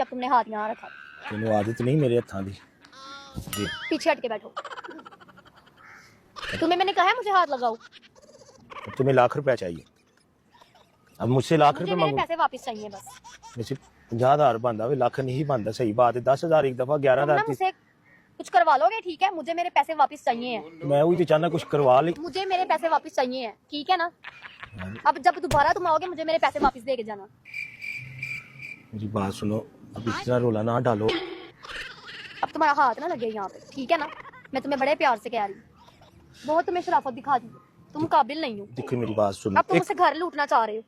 अब तुमने हाथ यहाँ रखा। तेनों आदत नहीं मेरे हत्थां दी। पीछे हट के बैठो। तुम्हें मैंने कहा है मुझे हाथ लगाओ। तुम्हें लाख रुपया चाहिए, अब मुझसे लाख रुपए मुझे मेरे मांगो। पैसे वापस चाहिए बस। मुझसे 50,000 बनता है, लाख नहीं बनता। सही बात है, 10,000 एक दफा, 11,000 मुझसे कुछ करवा लोगे, ठीक है? मुझे मेरे पैसे वापस चाहिए हैं। मैं वही तो चाहना कुछ करवा ले। मुझे मेरे पैसे वापस चाहिए हैं, ठीक है ना? अब जब दोबारा तुम आओगे मुझे मेरे पैसे वापस दे के जाना। मेरी बात सुनो, अब इस तरह रोला ना डालो। अब तुम्हारा हाथ ना लगे यहाँ पे, ठीक है ना? मैं तुम्हें बड़े प्यार से कह रही हूँ। बहुत तुम्हें शराफत दिखा दी, तुम काबिल नहीं हो। देखो मेरी बात सुनो, अब तुम मुझसे घर लूटना चाह रहे हो।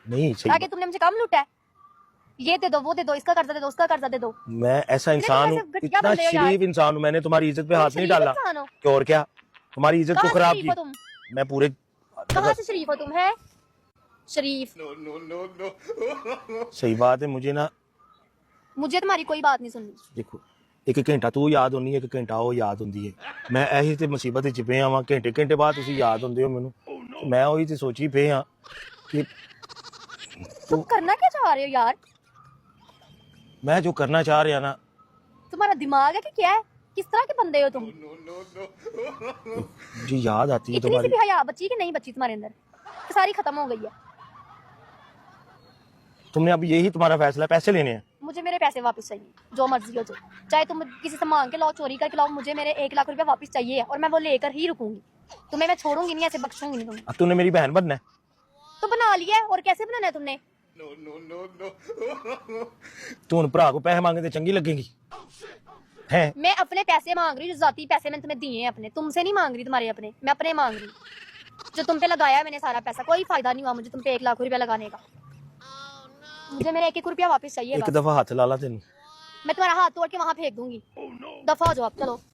नहीं सही। आगे तुमने मुझे कम लूटा है। ये दे दो, वो दे दो, इसका कर्जा दे दो, उसका कर्जा दे दो। मैं ऐसा इंसान हूँ, इतना शरीफ इंसान हूँ, मैंने तुम्हारी इज्जत पे हाथ नहीं डाला। और क्या तुम्हारी इज्जत को खराब की? मैं पूरे कहाँ से शरीफ हो तुम? है शरीफ? सही बात है। मुझे तुम्हारी कोई बात नहीं सुननी। देखो, एक घंटा तू याद होनी है, एक घंटा वो याद होंदी है। मैं ऐसी ते मुसीबत च पे आवां, घंटे घंटे बाद तुसी याद होंदे हो मैनू। मैं वही ते सोची पे हाँ कि तुम करना क्या चाह रहे हो यार? मैं जो करना चाह रहा ना। तुम्हारा दिमाग है कि क्या है? किस तरह के बंदे हो तुम? जी याद आती है इतनी सी भी हया बची कि नहीं बची तुम्हारे अंदर? सारी खत्म हो गई है। तुमने अब यही तुम्हारा फैसला, पैसे लेने हैं? मुझे मेरे पैसे वापस चाहिए, जो मर्जी हो जाए। चाहे तुम किसी से मांग के लाओ, चोरी करके लाओ, मुझे मेरे 1 लाख रुपया वापस चाहिए और मैं वो लेकर ही रुकूंगी। तुम्हें मैं छोड़ूंगी नहीं, ऐसे बख्शूंगी नहीं तुम्हें। अब तूने मेरी बहन बनना है तो बना लिया है, और कैसे बनाना है तुमने? तू उन भरा को पैसे मांगे तो चंगी लगेगी है? मैं अपने पैसे मांग रही हूँ, जो जाती पैसे मैंने तुम्हें दिए हैं अपने। तुमसे नहीं मांग रही तुम्हारे अपने, मैं अपने मांग रही हूँ। जो तुम पे लगाया मैंने सारा पैसा, कोई फायदा नहीं हुआ मुझे तुम पे 1 लाख रुपया लगाने का। मुझे मेरे 1-1 रुपया वापस चाहिए। एक दफा हाथ ला ला तेन, मैं तुम्हारा हाथ तोड़ के वहां फेंक दूंगी। दफा हो जाओ आप, चलो।